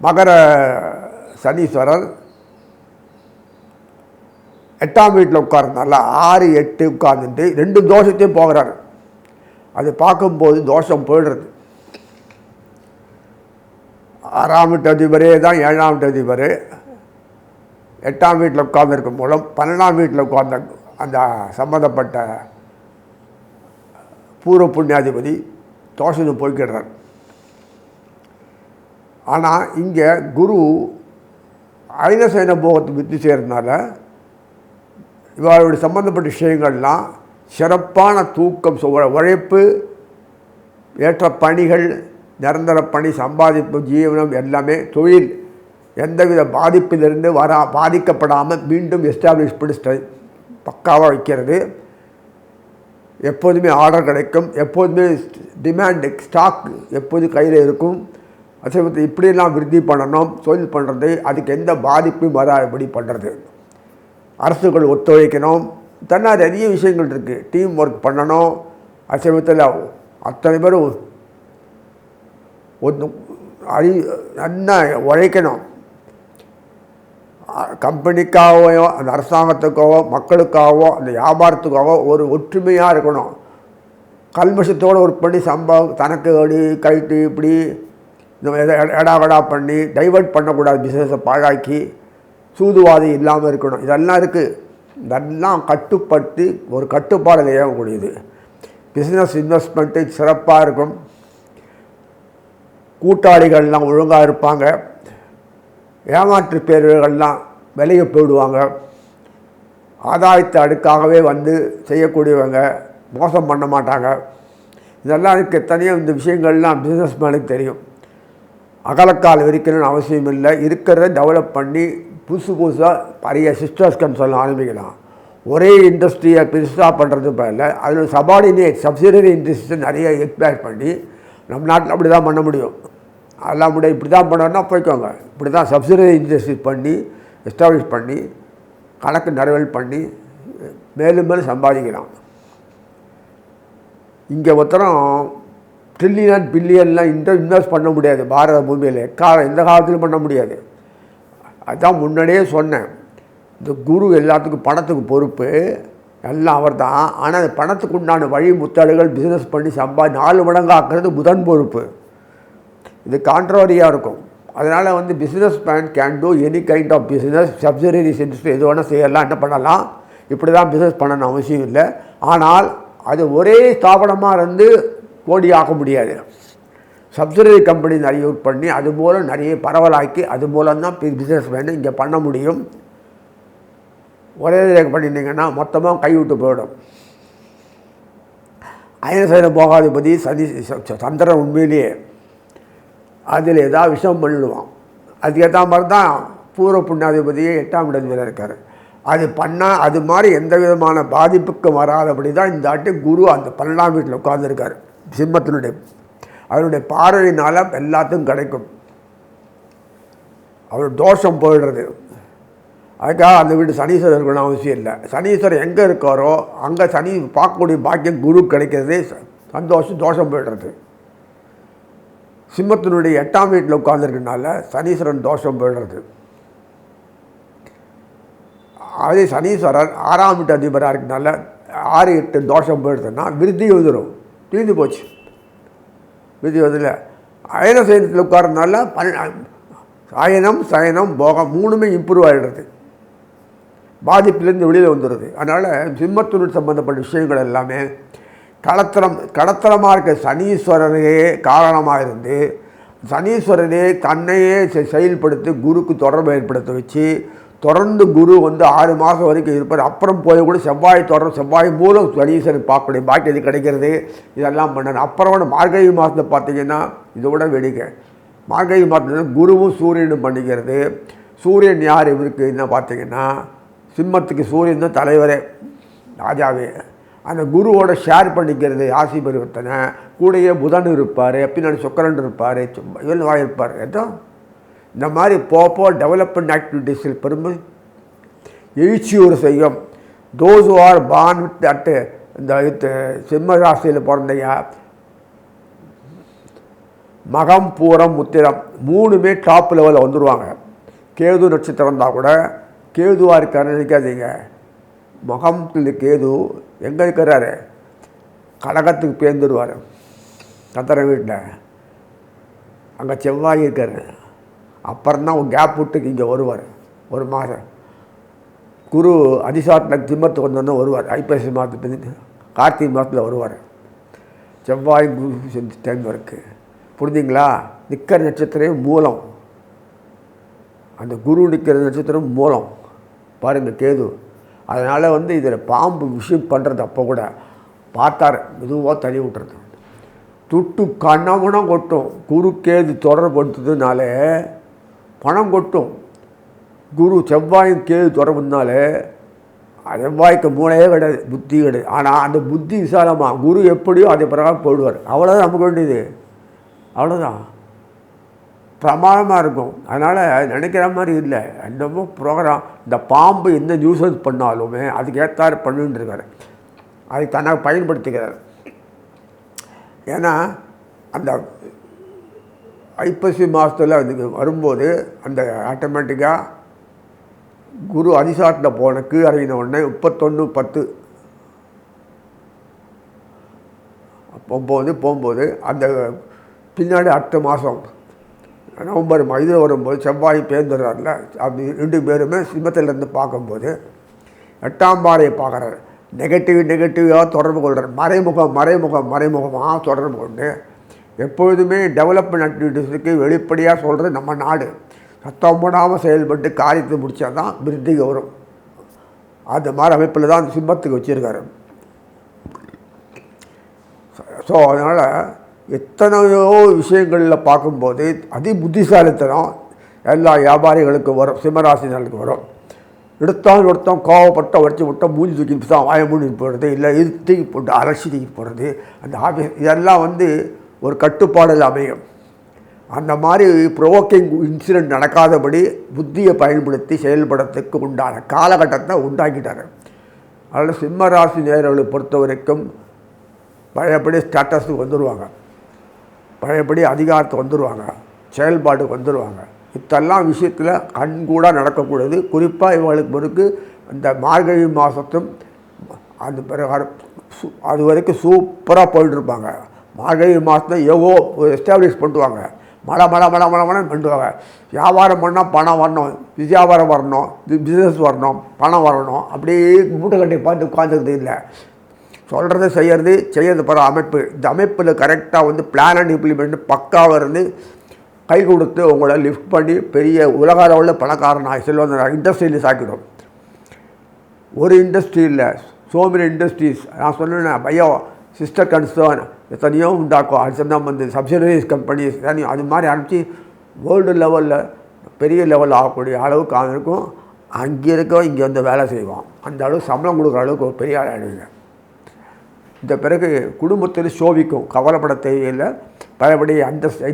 மகர சனீஸ்வரர் 8ஆம் வீட்டில் உட்கார்றதுனால 6, 8 உட்கார்ந்துட்டு 2 தோஷத்தையும் போகிறார். அது பார்க்கும்போது தோஷம் போயிடுறது. 6ஆம் வீட்டு அதிபரே தான் 7ஆம் வீட்டு அதிபர். 8ஆம் வீட்டில் உட்கார்ந்துருக்கும் மூலம் 12ஆம் வீட்டில் உட்கார்ந்த அந்த சம்பந்தப்பட்ட பூர்வ புண்ணியாதிபதி தோஷத்தை போய்க்கிடுறார். ஆனால் இங்கே குரு அயனசைன போகத்தை வித்து செய்கிறதுனால இவருடைய சம்பந்தப்பட்ட விஷயங்கள்லாம் சிறப்பான தூக்கம், உழைப்பு, ஏற்ற பணிகள், நிரந்தர பணி, சம்பாதிப்பு, ஜீவனம் எல்லாமே, தொழில் எந்தவித பாதிப்பிலிருந்து பாதிக்கப்படாமல் மீண்டும் எஸ்டாப்ளிஷ் பண்ணி பக்காவாக வைக்கிறது. எப்போதுமே ஆர்டர் கிடைக்கும், எப்போதுமே டிமாண்டு ஸ்டாக் எப்போதும் கையில் இருக்கும். அதே இப்படியெல்லாம் விருத்தி பண்ணணும், தொழில் பண்ணுறது, அதுக்கு எந்த பாதிப்பும் வராதபடி பண்ணுறது. அரசுகள் ஒத்துழைக்கணும், தன்னால் நிறைய விஷயங்கள் இருக்குது. டீம் ஒர்க் பண்ணணும். அசமயத்தில் அத்தனை பேரும் நல்லா உழைக்கணும். கம்பெனிக்காகவோ அந்த அரசாங்கத்துக்காகவோ மக்களுக்காகவோ அந்த வியாபாரத்துக்காகவோ ஒரு ஒற்றுமையாக இருக்கணும். கல்மஷத்தோடு ஒர்க் பண்ணி தனக்கு அடி கைட்டு இப்படி இந்த எடாவடா பண்ணி டைவர்ட் பண்ணக்கூடாது, பிஸ்னஸை பாழாக்கி சூதுவாதி இல்லாமல் இருக்கணும். இதெல்லாம் இருக்குது. இதெல்லாம் கட்டுப்பட்டு ஒரு கட்டுப்பாடு செய்யக்கூடியது. பிஸ்னஸ் இன்வெஸ்ட்மெண்ட்டு சிறப்பாக இருக்கும். கூட்டாளிகள்லாம் ஒழுங்காக இருப்பாங்க. ஏமாற்று பேர்கள்லாம் விலையை போயிடுவாங்க. ஆதாயத்தை அடுக்காகவே வந்து செய்யக்கூடியவங்க மோசம் பண்ண மாட்டாங்க. இதெல்லாம் எனக்கு தனியாக இந்த விஷயங்கள்லாம் பிஸ்னஸ் மேனுக்கு தெரியும். அகலக்கால் விரிக்கணும்னு அவசியம் இல்லை. இருக்கிறத டெவலப் பண்ணி புதுசாக நிறைய சிஸ்டர்ஸ்கன்னு சொல்ல ஆரம்பிக்கலாம். ஒரே இண்டஸ்ட்ரியை பெருசாக பண்ணுறது இல்லை, அதில் சப்சிடரி இண்டஸ்ட்ரி நிறைய எக்ஸ்பேக்ட் பண்ணி நம்ம நாட்டில் அப்படி தான் பண்ண முடியும். அதெல்லாம் முடியாது. இப்படி தான் பண்ணணும்னா போய்க்கோங்க. இப்படி தான் சப்சிடரி இண்டஸ்ட்ரி பண்ணி எஸ்டாப்ளிஷ் பண்ணி கணக்கு நிறைவேல் பண்ணி மேலும் மேலும் சம்பாதிக்கலாம். இங்கே ஒருத்தரம் ட்ரில்லியன் பில்லியன்லாம் இன்வெஸ்ட் பண்ண முடியாது பாரத பூமியில். எந்த காலத்திலும் பண்ண முடியாது. அதுதான் முன்னாடியே சொன்னேன். இந்த குரு எல்லாத்துக்கும் பணத்துக்கு பொறுப்பு எல்லாம் அவர் தான். ஆனால் அந்த பணத்துக்கு உண்டான வழி முத்தாடுகள் பிஸ்னஸ் பண்ணி 4 மடங்கு ஆக்குறது புதன் பொறுப்பு. இது கான்ட்ரவரியாக இருக்கும். அதனால் business man can do any kind of business. Subsidiaries industry எது வேணால் செய்யலாம், என்ன பண்ணலாம். இப்படி தான் பிஸ்னஸ் பண்ணணும் அவசியம் இல்லை. ஆனால் அது ஒரே ஸ்தாபனமாக இருந்து கோடி ஆக்க முடியாது. சப்சிடரி கம்பெனி நிறைய யூஸ் பண்ணி அது மூலம் நிறைய பரவலாக்கி அது மூலம்தான் பிஸ்னஸ் வேணும் இங்கே பண்ண முடியும். ஒரே பண்ணியிருந்தீங்கன்னா மொத்தமாக கைவிட்டு போயிடும். அயனசைன போகாதிபதி சந்திரன் உண்மையிலேயே அதில் ஏதாவது விஷம் பண்ணிடுவான். அதுக்கேற்ற மாதிரி தான் பூர்வ புண்ணியாதிபதியே 8ஆம் இடத்துல இருக்கார். அது பண்ணால் அது மாதிரி எந்த விதமான பாதிப்புக்கும் வராதபடி தான் இந்த ஆட்டு குரு அந்த 12ஆம் வீட்டில் உட்கார்ந்துருக்கார். சிம்மத்தினுடைய அவருடைய பார்வையினால் எல்லாத்துக்கும் கிடைக்கும். அவர் தோஷம் போயிடுறது. அதுக்காக அந்த வீடு சனீஸ்வரர் இருக்கணும் அவசியம் இல்லை. சனீஸ்வரர் எங்கே இருக்காரோ அங்கே சனி பார்க்கக்கூடிய பாக்கியம் குரு கிடைக்கிறது சந்தோஷம், தோஷம் போயிடுறது. சிம்மத்தினுடைய 8ஆம் வீட்டில் உட்கார்ந்துருக்கனால சனீஸ்வரன் தோஷம் போயிடுறது. அதே சனீஸ்வரர் 6ஆம் வீட்டு அதிபராக இருக்கனால 6, 8 தோஷம் போயிடுதுன்னா விருத்தி வந்துடும், தீர்ந்து போச்சு. விருத்தி வதில் அயன சயனத்தில் உட்கார்றதுனால அயனம் சயனம் போகம் 3மே இம்ப்ரூவ் ஆகிடுறது, பாதிப்பிலேருந்து வெளியில் வந்துடுது. அதனால் சிம்மத்தினுடைய சம்பந்தப்பட்ட விஷயங்கள் எல்லாமே கடத்தலமாக இருக்க சனீஸ்வரரே காரணமாக இருந்து சனீஸ்வரரே தன்னையே செயல்படுத்தி குருக்கு தொடர்பு ஏற்படுத்த வச்சு தொடர்ந்து குரு 6 மாதம் வரைக்கும் இருப்பார். அப்புறம் போய் கூட செவ்வாய் மூலம் சனீஸ்வரன் பார்க்கக்கூடிய பாக்கியது கிடைக்கிறது. இதெல்லாம் பண்ணணும். அப்புறம் மார்கழி மாதத்தை பார்த்திங்கன்னா இதோட வேடிக்கை. மார்கழி மாதத்தில் குருவும் சூரியனும் பண்ணிக்கிறது. சூரியன் யார் இவருக்கு என்ன பார்த்திங்கன்னா சிம்மத்துக்கு சூரியன் தான் தலைவரே, ராஜாவே. அந்த குருவோட ஷேர் பண்ணிக்கிறது ஆசி பரிவர்த்தனை. கூடயே புதன் இருப்பார், பின்னாடி சுக்கிரன் இருப்பார், இவன் இருப்பார். ஏதோ இந்த மாதிரி போப்போ டெவலப்மெண்ட் ஆக்டிவிட்டீஸில் பெருமை எழுச்சியூர் செய்யும். Those are born with at இந்த சிம்ம ராசியில் பிறந்தையா மகம் பூரம் உத்திரம் 3மே டாப் லெவலில் வந்துடுவாங்க. கேது நட்சத்திரம் இருந்தால் கூட கேதுவாக இருக்காருன்னு நினைக்காதீங்க. மகத்தில் கேது எங்கே இருக்கிறாரு, கடகத்துக்கு பேர்ந்துடுவார். கத்தரை வீட்டில் அங்கே செவ்வாய் இருக்கார். அப்புறம்தான் ஒரு கேப் விட்டுக்கு இங்கே வருவார். 1 மாதம் குரு அதிசாட்டில் சிம்மத்துக்கு வந்தோன்னா வருவார். ஐப்பசி மாதத்துக்கு கார்த்திகை மாதத்தில் வருவார். செவ்வாய் குரு டைம் இருக்குது. புரிஞ்சுங்களா? நிற்கிற நட்சத்திரம் மூலம், அந்த குரு நிற்கிற நட்சத்திரம் மூலம் பாருங்கள் கேது. அதனால் இதில் பாம்பு விஷயம் பண்ணுறது அப்போ கூட பார்த்தார், மெதுவாக தள்ளி விட்டுறது. துட்டு கண்ணமுனம் கொட்டும். குரு கேது தொடர்படுத்துறதுனால பணம் கொட்டும். குரு செவ்வாயும் கேது தொடர்புனால செவ்வாய்க்கு மூளையே கிடையாது, புத்தி கிடையாது. ஆனால் அந்த புத்தி விசாலமாக குரு எப்படியோ அதே பிரகாரம் போயிடுவார். அவ்வளோதான் நமக்கு வேண்டியது, அவ்வளோதான். பிரமாதமாக இருக்கும். அதனால் நினைக்கிற மாதிரி இல்லை. என்னமோ ப்ரோக்ராம் இந்த பாம்பு எந்த நியூஸஸ் பண்ணாலுமே அதுக்கு ஏற்றாறு பண்ணிட்டுருக்காரு, அதை தன்னை பயன்படுத்திக்கிறார். ஏன்னா அந்த ஐப்பசி மாதத்தில் அதுக்கு வரும்போது அந்த ஆட்டோமேட்டிக்காக குரு அதிசாட்டில் போன கீழ் இறங்கின உடனே 31/10 போகும்போது அந்த பின்னாடி அடுத்த மாதம் நவம்பர் இதில் வரும்போது செவ்வாய் பேர்ந்துடுறாருல, அப்படி 2 பேருமே சிம்மத்திலேருந்து பார்க்கும்போது 8ஆம் பாறையை பார்க்குறாரு. நெகட்டிவாக தொடர்பு கொள்கிறார். மறைமுகமாக தொடர்பு கொண்டு எப்பொழுதுமே டெவலப்மெண்ட் ஆக்டிவிட்டீஸுக்கு வெளிப்படையாக சொல்கிறது நம்ம நாடு. சத்தம் போடாமல் செயல்பட்டு காரியத்தை முடித்தா தான் விருத்திக்கு வரும். அந்த மாதிரி அமைப்பில் தான் சிம்மத்துக்கு வச்சுருக்காரு. ஸோ அதனால் எத்தனையோ விஷயங்களில் பார்க்கும்போது அதி புத்திசாலித்தனம் எல்லா வியாபாரிகளுக்கும் வரும், சிம்மராசினர்களுக்கு வரும். எடுத்தோம் கோவப்பட்ட வச்சு விட்டால் மூஞ்சி தூக்கி தான் வாய மூடி போடுறது, இல்லை இது தூக்கி போட்டு அலட்சி தூக்கி போடுறது, அந்த ஆஃபீஸ் இதெல்லாம் ஒரு கட்டுப்பாடில் அமையும். அந்த மாதிரி ப்ரோவோக்கிங் இன்சிடெண்ட் நடக்காதபடி புத்தியை பயன்படுத்தி செயல்படுறதுக்கு உண்டான காலகட்டத்தை உண்டாக்கிட்டார். அதனால் சிம்மராசி நேயர்களை பொறுத்த வரைக்கும் பழையபடி ஸ்டேட்டஸுக்கு வந்துடுவாங்க, பழையபடி அதிகாரத்துக்கு வந்துடுவாங்க, செயல்பாட்டுக்கு வந்துடுவாங்க. இதெல்லாம் விஷயத்தில் கண்கூடாக நடக்கக்கூடாது. குறிப்பாக இவங்களுக்கு பிறகு இந்த மார்கழி மாதத்தும் அந்த பிறகு அது வரைக்கும் சூப்பராக போயிட்டுருப்பாங்க. மார்கழி மாதத்தில் எவ்வளோ எஸ்டாப்ளிஷ் பண்ணுவாங்க, மழை பண்ணுவாங்க. வியாபாரம் பண்ணால் பணம் வரணும், வியாபாரம் வரணும், பிஸ்னஸ் வரணும், பணம் வரணும். அப்படியே மூட்டை கட்டி பார்த்து உட்காந்துருது இல்லை, சொல்கிறது செய்கிறது பிற அமைப்பு. இந்த அமைப்பில் கரெக்டாக பிளான் அண்ட் இம்ப்ளிமெண்ட் பக்காவாக இருந்து கை கொடுத்து உங்களை லிஃப்ட் பண்ணி பெரிய உலக அளவில் பணக்காரனாக செல்வந்தராக இண்டஸ்ட்ரியில் சாக்கிடும். ஒரு இண்டஸ்ட்ரி இல்லை, ஸோ மெனி இண்டஸ்ட்ரீஸ். நான் சொன்னேன் பயோ சிஸ்டர் கன்சர்ன் எத்தனையோ உண்டாக்கும். அடுத்து நம்ம இந்த சப்சிடரிஸ் கம்பெனிஸ் அது மாதிரி அனுப்பிச்சு வேர்ல்டு லெவலில் பெரிய லெவலில் ஆகக்கூடிய அளவுக்கு அவனுக்கும் அங்கே இருக்க இங்கே வந்து வேலை செய்வான். அந்த அளவுக்கு சம்பளம் கொடுக்குற அளவுக்கு ஒரு பெரிய ஆள் ஆகிடுங்க. இந்த பிறகு குடும்பத்தில் சோபிக்கும், கவலைப்பட தேவையில்லை. பழையபடி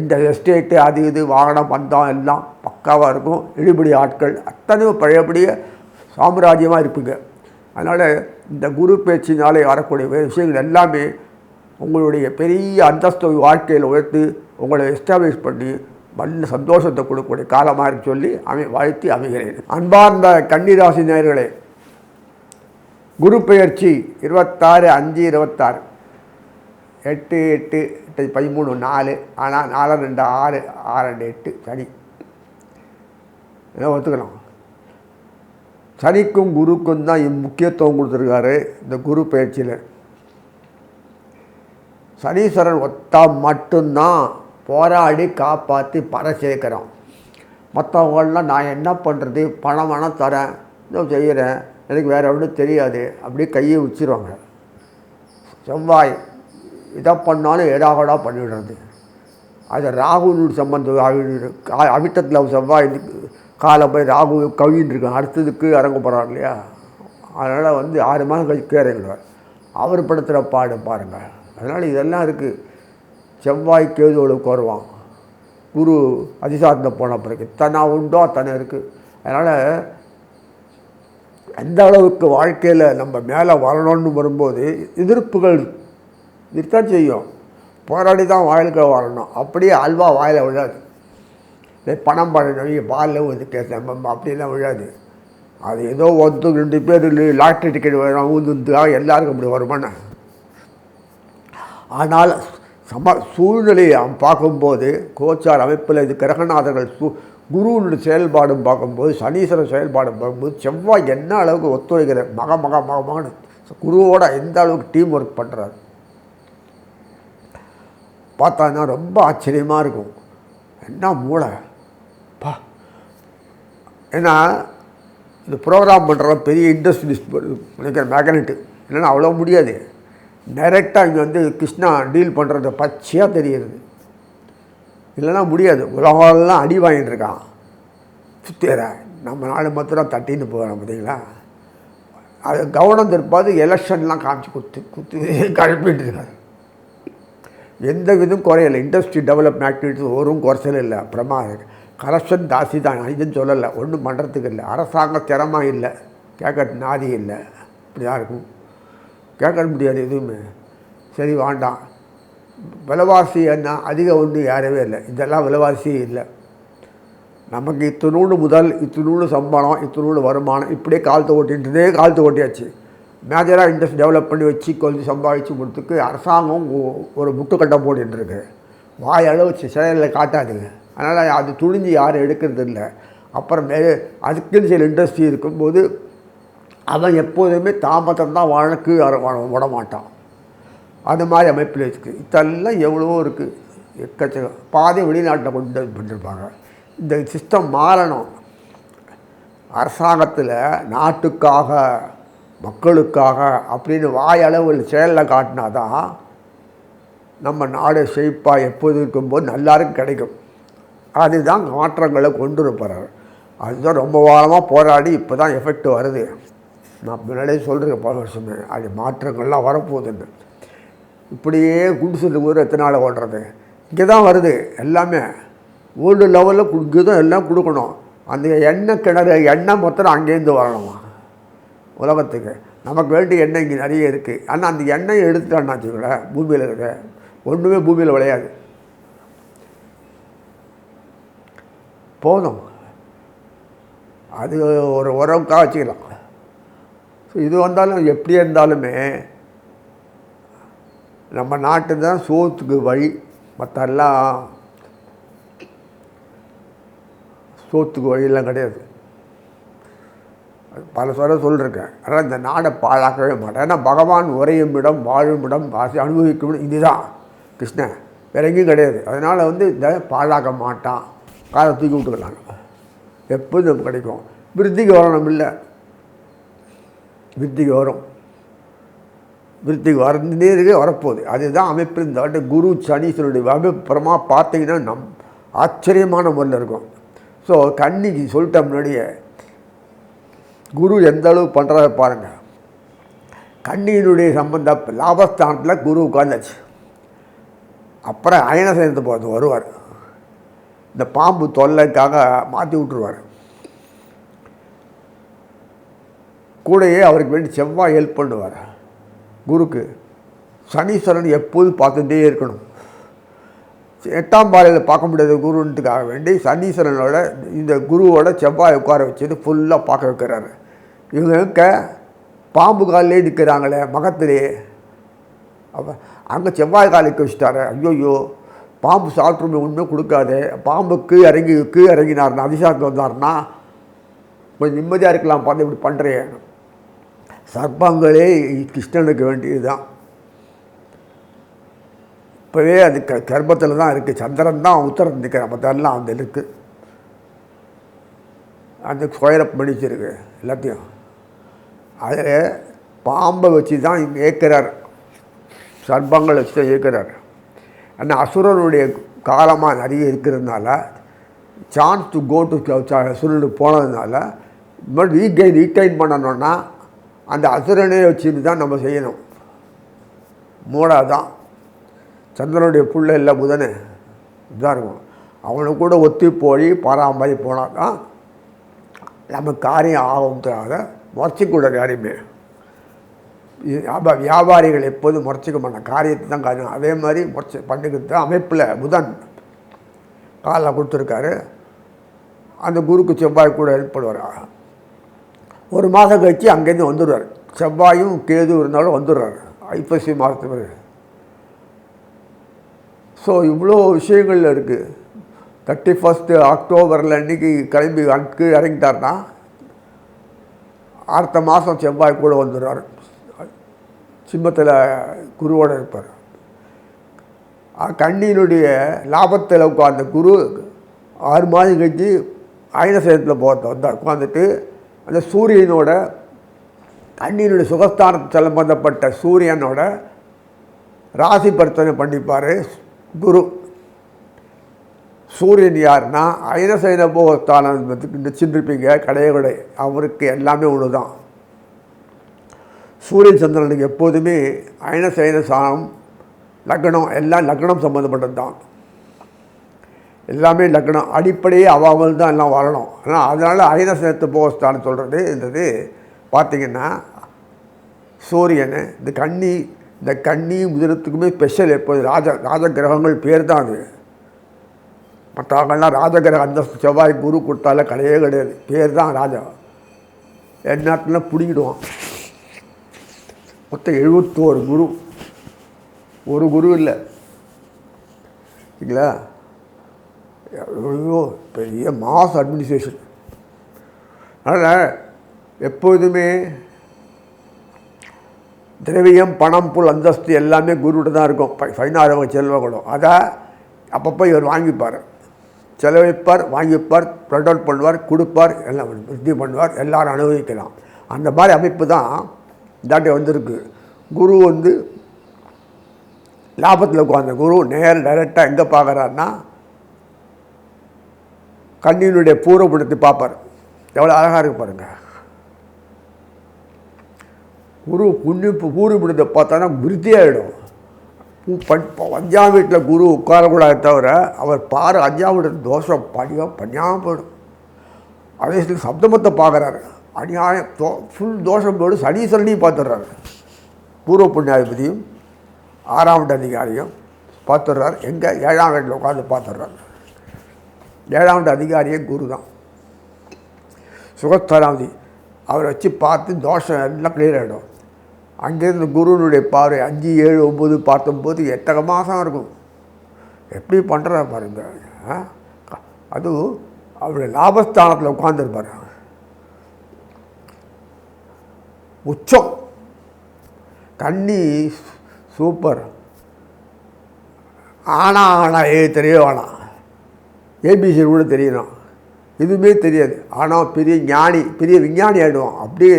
இந்த எஸ்டேட்டு அது இது வாகனம் பந்தம் எல்லாம் பக்காவாக இருக்கும். இழுபடி ஆட்கள் அத்தனையும் பழையபடியே சாம்ராஜ்யமாக இருப்பீங்க. அதனால் இந்த குரு பேச்சினாலே வரக்கூடிய விஷயங்கள் எல்லாமே உங்களுடைய பெரிய அந்தஸ்து வாழ்க்கையில் உயர்த்து உங்களை எஸ்டாப்ளிஷ் பண்ணி நல்ல சந்தோஷத்தை கொடுக்கக்கூடிய காலமாக சொல்லி வாழ்த்தி அமைகிறேன். அன்பார்ந்த கன்னிராசி நேயர்களே, குரு பெயர்ச்சி 26/5/26 8/8/13 4. ஆனால் 4 2 6 6 2 8 சனி ஒத்துக்கலாம். சனிக்கும் குருக்கும் தான் முக்கியத்துவம் கொடுத்துருக்காரு இந்த குரு பயிற்சியில். சனீஸ்வரன் ஒத்தா மட்டும்தான் போராடி காப்பாற்றி பணம் சேர்க்குறோம். மற்றவங்களாம் நான் என்ன பண்ணுறது, பணம் வேணால் தரேன், இன்னும் செய்கிறேன், எனக்கு வேறு ஒன்றும் தெரியாது, அப்படியே கையை வச்சிருவாங்க. செவ்வாய் இதை பண்ணாலும் ஏடாகடா பண்ணிவிடுறது. அது ராகுனோட சம்பந்தம். அவிட்டத்தில் செவ்வாய் காலை போய் ராகு கவின்னு இருக்கான், அடுத்ததுக்கு இறங்க போகிறார் இல்லையா. அதனால் 6 மாதம் கழிச்சு இறங்குவார். அவர் படுத்துகிற பாடு பாருங்கள். அதனால் இதெல்லாம் இருக்குது. செவ்வாய் கேதுவோளுக்கு வருவான். குரு அதிசாரத்தில் போன பிறகு தனா உண்டோ அத்தனை இருக்குது. அதனால் எந்த அளவுக்கு வாழ்க்கையில் நம்ம மேலே வரணும்னு வரும்போது எதிர்ப்புகள் இருக்கத்தான் செய்யும். போராடி தான் வாயிலுக்கு வரணும். அப்படியே அல்வா வாயில் விழாது. பணம் பண்ணணும் பாலில் வந்து கேட்க அப்படிலாம் விழாது. அது ஏதோ 1-2 பேர் லாட்ரி டிக்கெட் ஊந்துக்காக எல்லாருக்கும் அப்படி வருமானே. ஆனால் சூழ்நிலையை அவன் பார்க்கும்போது கோச்சார் அமைப்பில் இது கிரகநாதர்கள் குருவினுடைய செயல்பாடும் பார்க்கும்போது, சனீஸ்வரன் செயல்பாடும் பார்க்கும்போது செவ்வாய் என்ன அளவுக்கு ஒத்துழைக்கிற மகன்னு குருவோட எந்த அளவுக்கு டீம் ஒர்க் பண்ணுறாரு பார்த்தாங்கன்னா ரொம்ப ஆச்சரியமாக இருக்கும். என்ன மூளை பா. ஏன்னா இந்த ப்ரோக்ராம் பண்ணுற பெரிய இண்டஸ்ட்ரியலிஸ்ட் நினைக்கிற மேக்னெட்டு இல்லைன்னா அவ்வளோ முடியாது. டைரெக்டாக இங்கே கிருஷ்ணா டீல் பண்ணுறது பச்சையாக தெரியுது. இல்லைன்னா முடியாது. உலகெல்லாம் அடி வாங்கிட்டு இருக்கான். சுத்தேற நம்ம நாடு மாத்திரம் தட்டின்னு போகிறோம் பார்த்தீங்களா. அது கவனம் திருப்பாது எலெக்ஷன்லாம் காமிச்சு குத்து கழப்பிட்டு இருக்காரு. எந்த விதம் குறையலை. இண்டஸ்ட்ரி டெவலப்மெண்ட் ஆக்டிவிட்டிஸ் ஒரு குறைச்சல் இல்லை. அப்புறமா கரப்ஷன் ஜாஸ்தி தான், இதுன்னு சொல்லலை. ஒன்றும் பண்ணுறதுக்கு இல்லை. அரசாங்கம் திறமாக இல்லை, கேட்கறது நாதி இல்லை. இப்படி தான் இருக்கும். கேட்க முடியாது எதுவுமே. சரி வேண்டாம். விலைவாசி என்ன அதிகம் ஒன்று யாரவே இல்லை. இதெல்லாம் விலைவாசியே இல்லை. நமக்கு இத்தினூடு முதல், இத்தினூடு சம்பளம், இத்தினூடு வருமானம், இப்படியே காலத்தை ஓட்டியாச்சு. மேஜராக இண்டஸ்ட்ரி டெவலப் பண்ணி வச்சு கொஞ்சம் சம்பாதிச்சு கொடுத்துக்கு அரசாங்கம் ஒரு முட்டுக்கட்டை போட்டுருக்கு. வாயளவு செயலில் காட்டாதுங்க. அதனால் அது துணிஞ்சு யாரும் எடுக்கிறது இல்லை. அப்புறம் அதுக்குன்னு சில இண்டஸ்ட்ரி இருக்கும்போது அவன் எப்போதுமே தாமதம் தான் வழக்கு விடமாட்டான். அது மாதிரி அமைப்பில் இருக்குது. இதெல்லாம் எவ்வளவோ இருக்குது. எக்கச்சக்கம் பாதி வெளிநாட்டில் கொண்டு பண்ணியிருப்பாங்க. இந்த சிஸ்டம் மாறணும். அரசாங்கத்தில் நாட்டுக்காக மக்களுக்காக அப்படின்னு வாயளவில் செயலில் காட்டினா தான் நம்ம நாடு செழிப்பாக எப்போது இருக்கும்போது நல்லாருக்கும் கிடைக்கும். அதுதான் மாற்றங்களை கொண்டு வரப்போகிறார். அதுதான் ரொம்ப வாரமாக போராடி இப்போ தான் எஃபெக்ட் வருது. நான் முன்னாடியே சொல்கிறேன் பல வருஷமே அது மாற்றங்கள்லாம் வரப்போகுதுன்னு. இப்படியே குடிசைக்கு ஊர் எத்தனை நாள் ஓடுறது. இங்கே தான் வருது எல்லாமே. வேர்ல்டு லெவலில் இங்கே தான் எல்லாம் கொடுக்கணும். அந்த எண்ணெய் கிணறு எண்ணெய் மொத்தம் அங்கேருந்து வரணுமா உலகத்துக்கு. நமக்கு வேண்டிய எண்ணெய் இங்கே நிறைய இருக்குது. ஆனால் அந்த எண்ணெயை எடுத்துட்டான்னு வச்சுக்கோங்களேன், பூமியில் இருக்க ஒன்றுமே பூமியில் விளையாது. போதும், அது ஒரு உரவுக்காக வச்சுக்கலாம். ஸோ இது வந்தாலும் எப்படி இருந்தாலுமே நம்ம நாட்டு தான் சோத்துக்கு வழி. மற்றெல்லாம் சோத்துக்கு வழியெல்லாம் கிடையாது. பல சொல்லியிருக்கேன். அதனால் இந்த நாடை பாழாக்கவே மாட்டேன். ஏன்னா பகவான் உறையும் இடம், வாழும் இடம், ஆசை அனுபவிக்கும் இடம் இதுதான் கிருஷ்ணன், வேறு எங்கேயும் கிடையாது. அதனால் இந்த பாழாக்க மாட்டான். காலை தூக்கி விட்டுக்கலாம். எப்போதும் நமக்கு கிடைக்கும். விருத்திக்கு வரணும் இல்லை, விருத்திக்கு வரும். விருத்திக்கு வரந்தே வரப்போகுது. அதுதான் அமைப்பு. இந்த வாட்டி குரு சனீஸ்வரனுடைய அமைப்புறமாக பார்த்தீங்கன்னா ஆச்சரியமான முறையில் இருக்கும். ஸோ கன்னிக்கு சொல்லிட்ட முன்னாடியே குரு எந்த அளவு பண்ணுறத பாருங்கள். கன்னியினுடைய சம்பந்தம் லாபஸ்தானத்தில் குரு உட்கார்ந்தாச்சு. அப்புறம் அயன சேர்ந்து போகிறது வருவார். இந்த பாம்பு தொல்லைக்காக மாற்றி விட்டுருவார். கூடையே அவருக்கு வேண்டி செவ்வாய் ஹெல்ப் பண்ணுவார் குருக்கு. சனீஸ்வரன் எப்போதும் பார்த்துட்டே இருக்கணும். 8ஆம் பாலையில் பார்க்க முடியாத குருன்றதுக்காக வேண்டி சனீஸ்வரனோட இந்த குருவோட செவ்வாய் உட்கார வச்சுட்டு ஃபுல்லாக பார்க்க வைக்கிறாரு. இவங்க பாம்பு காலிலே நிற்கிறாங்களே மகத்திலே, அப்போ அங்கே செவ்வாய் காலுக்கு வச்சுட்டாரு. ஐயோயோ பாம்பு சாப்பிட்ருமே ஒன்றுமே கொடுக்காது. பாம்பு கீழே இறங்கினார்னா அதிசாரத்துக்கு வந்தார்னா கொஞ்சம் நிம்மதியாக இருக்கலாம். பார்த்து இப்படி பண்ணுறேன். சர்ப்பங்களே கிருஷ்ணனுக்கு வேண்டியது தான். இப்போவே அது கர்ப்பத்தில் தான் இருக்குது. சந்திரன் தான் உத்தரம் நிற்கிறேன். மற்றெல்லாம் அந்த இருக்குது. அந்த ஸ்கொயரை படிச்சிருக்கு எல்லாத்தையும். அதில் பாம்பை வச்சு தான் இயக்கிறார். சர்ப்பங்கள் வச்சு தான் இயக்கிறார். ஆனால் அசுரனுடைய காலமாக நிறைய இருக்கிறதுனால சான்ஸ் டு கோ டு அசுரனுக்கு போனதுனால மறுபடியும் ரீடைன் பண்ணணுன்னா அந்த அசுரனே வச்சுட்டு தான் நம்ம செய்யணும். மூடாதான் சந்திரனுடைய புள்ள இல்லை புதனு இதாக இருக்கும். அவனை கூட ஒத்தி போய் பராமரி போனால் தான் நம்ம காரியம் ஆகும்ன்றத முறைச்சிக்கூடாது யாரையுமே. வியாபாரிகள் எப்போதும் முறைச்சிக்க மாட்டாங்க. காரியத்தை தான் காரியம். அதே மாதிரி முறைச்சி பண்ணிக்கிட்டு தான் அமைப்பில் புதன் காலில் கொடுத்துருக்காரு. அந்த குருக்கு செவ்வாய் கூட ஏற்படுவார். ஒரு மாதம் கழித்து அங்கேருந்து வந்துடுவார். செவ்வாயும் கேது இருந்தாலும் வந்துடுறாரு ஐப்பசி மாதத்துக்கு. ஸோ இவ்வளோ விஷயங்கள் இருக்குது. 31 அக்டோபரில் அன்றைக்கி கிளம்பி கீழே இறங்கிட்டார்னா அடுத்த மாதம் செவ்வாய் கூட வந்துடுறார். சிம்மத்தில் குருவோடு இருப்பார். கன்னியினுடைய லாபத்தில் உட்கார்ந்த குரு 6 மாதம் கழிச்சு அயனசேனத்தில் வந்தார். உட்காந்துட்டு அந்த சூரியனோட கன்னியினுடைய சுகஸ்தானத்தை சம்பந்தப்பட்ட சூரியனோட ராசி பரிவர்த்தனை பண்ணிப்பார் குரு. சூரியன் யாருன்னா அயனசேன போகஸ்தானம் நினச்சிருப்பீங்க. கடை அவருக்கு எல்லாமே ஒன்று தான். சூரியன் சந்திரனுக்கு எப்போதுமே அயனசேன ஸ்தானம் லக்னம் எல்லாம் லக்னம் சம்மந்தப்பட்டது தான். எல்லாமே லக்னம் அடிப்படையே அவாமல் தான் எல்லாம் வரணும். ஆனால் அதனால் அயனசேனத்து போகஸ்தானம் சொல்கிறது இருந்தது. பார்த்திங்கன்னா சூரியன் இந்த கன்னி முதலத்துக்குமே ஸ்பெஷல். எப்போது ராஜ கிரகங்கள் பேர் தான் அது. மற்றவங்கள்லாம் ராஜகிரக அந்த செவ்வாய் குரு கொடுத்தால கிடையவே கிடையாது. பேர் தான் ராஜா. நேரத்தில் பிடிக்கிடுவான். மொத்தம் 71 குரு. ஒரு குரு இல்லை இல்லைங்களா. ஐயோ பெரிய மாஸ் அட்மினிஸ்ட்ரேஷன். அதனால் எப்போதுமே திரவியம் பணம் புல் அந்தஸ்து எல்லாமே குருவிட்ட தான் இருக்கும். 16 செல்வங்களும் அதை அப்பப்போ இவர் வாங்கிப்பார். செலவழிப்பார், வாங்கிப்பார், ஸ்ப்ரெட் அவுட் பண்ணுவார், கொடுப்பார், எல்லாம் விருத்தி பண்ணுவார். எல்லோரும் அனுபவிக்கலாம். அந்த மாதிரி அமைப்பு தான் இதாட்டி வந்திருக்கு. குரு லாபத்தில் உட்காந்த குரு டைரெக்டாக எங்கே பார்க்குறாருன்னா கண்ணியினுடைய பூர்வபுணத்தை பார்ப்பார். எவ்வளோ அழகாக இருக்கு பாருங்கள். குரு பூர்வபுணத்தை பார்த்தானா விருத்தியாகிடும். 5ஆம் வீட்டில் குரு உட்காரக்கூடாது தவிர அவர் 5ஆம் வீட்டு தோஷம் பண்ணியாமல் போயிடும். அதே சப்தமத்தை பார்க்குறாரு. அநியாயம் ஃபுல் தோஷம் போய்டும். சனீஸ்வரனையும் பார்த்துடுறாரு. பூர்வ புண்ணியாதிபதியும் 6ஆம் வீட்டு அதிகாரியும் பார்த்துடுறாரு. எங்கே 7ஆம் வீட்டில் உட்காந்து பார்த்துடுறாரு. 7ஆம் வீட்டு அதிகாரியே குரு தான். சுகஸ்தானாதி அவரை வச்சு பார்த்து தோஷம் எல்லாம் கிளியர் ஆகிடும். அங்கேருந்து குருனுடைய பார்வை 5, 7, 9 பார்த்தம்போது எத்தனை மாதம் இருக்கும். எப்படி பண்ணுறா பாருங்க. அதுவும் அவருடைய லாபஸ்தானத்தில் உட்காந்துருப்பார். உச்சம் கன்னி சூப்பர். ஆனா தெரிய வேணாம். ஏபிசி கூட தெரியணும். எதுவுமே தெரியாது. ஆனால் பெரிய ஞானி, பெரிய விஞ்ஞானி ஆகிடுவான். அப்படியே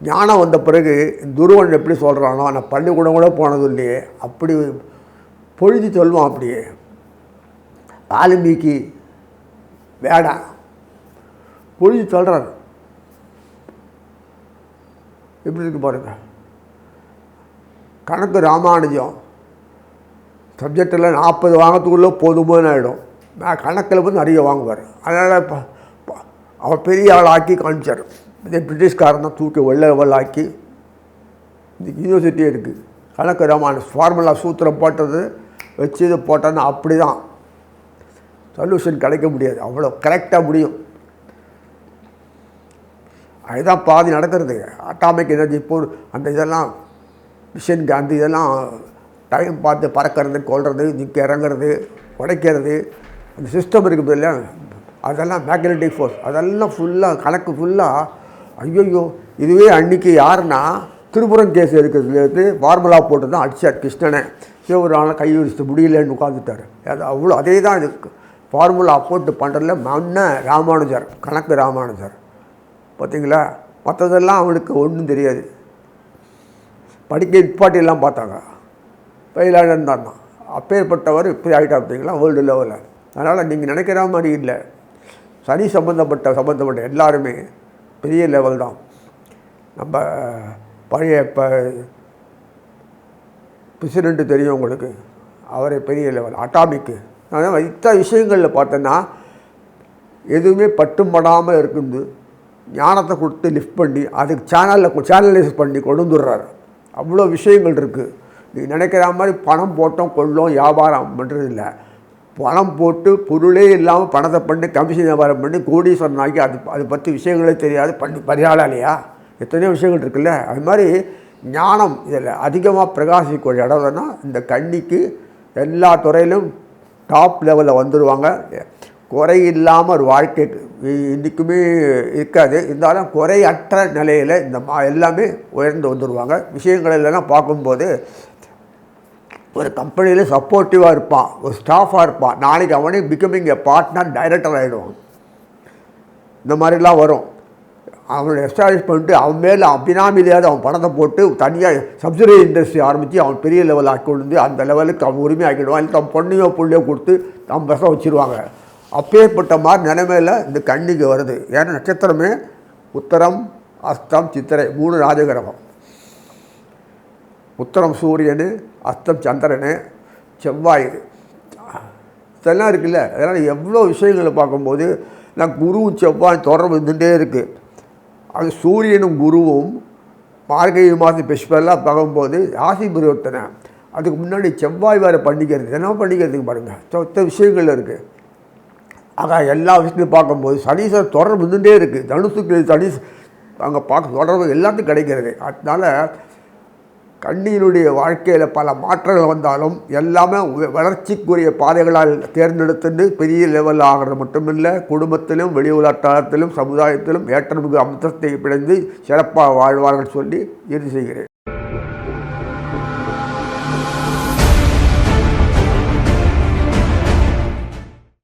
ஞானம் வந்த பிறகு துருவன் எப்படி சொல்கிறானோ நான் பள்ளிக்கூடம் கூட போனது இல்லையே அப்படி பொழுது சொல்லுவான். அப்படியே வால்மீகி வேடான் பொழுது சொல்கிறார். எப்படி இருக்கு பாருங்க. கணக்கு ராமானுஜம் சப்ஜெக்டில் 40 வாங்கத்துக்குள்ளே போதுமான ஆகிடும். நான் கணக்கில் வந்து நிறைய வாங்குவார். அதனால் அவர் பெரிய ஆள் ஆக்கி காமிச்சார். இதே பிரிட்டிஷ்காரன் தான் தூக்கி வெள்ள ஆக்கி இந்த யூனிவர்சிட்டியே இருக்குது. கணக்கு ராமானுஜம் ஃபார்முலா சூத்திரம் போட்டது வச்சு இது போட்டோன்னா அப்படி தான் சொல்யூஷன் கிடைக்க முடியாது. அவ்வளோ கரெக்டாக முடியும். அதுதான் பாதி நடக்கிறது. அட்டாமிக் எனர்ஜி இப்போ அந்த இதெல்லாம் மிஷினுக்கு அந்த இதெல்லாம் டைம் பார்த்து பறக்கிறது, கொள்வது, நிற்க இறங்குறது, உடைக்கிறது, அந்த சிஸ்டம் இருக்குது இல்லையா, அதெல்லாம் மேக்னெட்டிக் ஃபோர்ஸ் அதெல்லாம் ஃபுல்லாக கணக்கு ஃபுல்லாக. ஐயோ இதுவே அன்றைக்கி யாருன்னா திருப்புரம் கேஸ் இருக்கிறதுலேருந்து ஃபார்முலா போட்டு தான் அடித்தார் கிருஷ்ணனை. சிவபுராணம் கை வச்சு முடியலன்னு உட்காந்துட்டார். அது அவ்வளோ அதே தான் இது ஃபார்முலா போட்டு பண்ணுறதுல மன்ன ராமானுஜர், கணக்கு ராமானுஜர் பார்த்தீங்களா. மற்றதெல்லாம் அவனுக்கு ஒன்றும் தெரியாது. படிக்க இப்பாட்டியெல்லாம் பார்த்தாங்க, ஃபெயிலாக தான். அப்பேற்பட்டவர் இப்படி ஆகிட்டா பார்த்தீங்களா வேர்ல்டு லெவலில். அதனால் நீங்கள் நினைக்கிற மாதிரி இல்லை. சனி சம்மந்தப்பட்ட எல்லாருமே பெரிய லெவல் தான். நம்ம பழைய பிரசிடெண்ட்டு தெரியும் உங்களுக்கு, அவரே பெரிய லெவல் அட்டாமிக்கு. அதனால் இத்தனை விஷயங்களில் பார்த்தோன்னா எதுவுமே பட்டும் படாமல் இருக்குது. ஞானத்தை கொடுத்து லிஃப்ட் பண்ணி அதுக்கு சேனலைஸ் பண்ணி கொண்டு வந்துடுறாரு. அவ்வளோ விஷயங்கள் இருக்குது. நீங்கள் நினைக்கிற மாதிரி பணம் போட்டோம் கொள்ளோம் வியாபாரம் பண்ணுறது இல்லை. பணம் போட்டு பொருளே இல்லாமல் பணத்தை பண்ணி கமிஷன் வியாபாரம் பண்ணி கோடீஸ்வரன் ஆக்கி அது பற்றி விஷயங்களே தெரியாது பண்ணி பரியாளம் இல்லையா. எத்தனையோ விஷயங்கள் இருக்குல்ல. அது மாதிரி ஞானம் இதில் அதிகமாக பிரகாசிக்கூடிய இடம்னா இந்த கன்னிக்கு எல்லா துறையிலும் டாப் லெவலில் வந்துடுவாங்க. குறை இல்லாமல் ஒரு வாழ்க்கை இன்றைக்குமே இருக்காது. இருந்தாலும் குறையற்ற நிலையில் இந்த எல்லாமே உயர்ந்து வந்துடுவாங்க. விஷயங்கள் இல்லைன்னா பார்க்கும்போது ஒரு கம்பெனியில் சப்போர்ட்டிவாக இருப்பான், ஒரு ஸ்டாஃபாக இருப்பான். நாளைக்கு அவனே பிகமிங் எ பார்ட்னர் டைரக்டர் ஆகிடுவான். இந்த மாதிரிலாம் வரும். அவனோட எஸ்டாப்ளிஷ் பண்ணிட்டு அவன் மேலே அபினாமிலையாவது அவன் பணத்தை போட்டு தனியாக சப்சிடரி இண்டஸ்ட்ரி ஆரம்பித்து அவன் பெரிய லெவல் ஆக்கி கொண்டு வந்து அந்த லெவலுக்கு அவன் உரிமை ஆக்கிடுவான். இல்லை தன் பொண்ணையோ புள்ளையோ கொடுத்து தம் விஷம் வச்சுருவாங்க. அப்பேற்பட்ட மாதிரி நிலைமையில் இந்த கன்னிக்கு வருது. ஏன்னா நட்சத்திரமே உத்தரம், அஸ்தம், சித்திரை 3 ராஜகிரகம். உத்தரம் சூரியனு, அஸ்தம் சந்திரனு, செவ்வாய் இதெல்லாம் இருக்குல்ல. அதனால் எவ்வளோ விஷயங்களை பார்க்கும்போது நான் குருவும் செவ்வாய் தொடர்பு இருந்துகிட்டே இருக்குது. அது சூரியனும் குருவும் மார்கழி மாதம் ஸ்பெஷலாக பார்க்கும்போது ராசி பரிவர்த்தனை. அதுக்கு முன்னாடி செவ்வாய் வேறு பண்ணிக்கிறது, என்ன பண்ணிக்கிறதுக்கு பாருங்கள் சொத்த விஷயங்கள் இருக்குது. ஆக எல்லா விஷயத்தையும் பார்க்கும்போது சனீஸ்வரர் தொடர்பு இருந்துகிட்டே இருக்குது. தனுசுக்கு சனீஸ் அங்கே பார்க்க தொடர்பு எல்லாத்துக்கும் கிடைக்கிறது. அதனால் கன்னியினுடைய வாழ்க்கையில் பல மாற்றங்கள் வந்தாலும் எல்லாமே வளர்ச்சிக்குரிய பாதைகளால் தேர்ந்தெடுத்து பெரிய லெவலில் ஆகிறது மட்டுமில்லை, குடும்பத்திலும் வெளி உலகத்திலும் சமுதாயத்திலும் ஏற்றமிகு அம்சத்தை பிழைந்து சிறப்பாக வாழ்வார்கள் சொல்லி இறுதி செய்கிறேன்.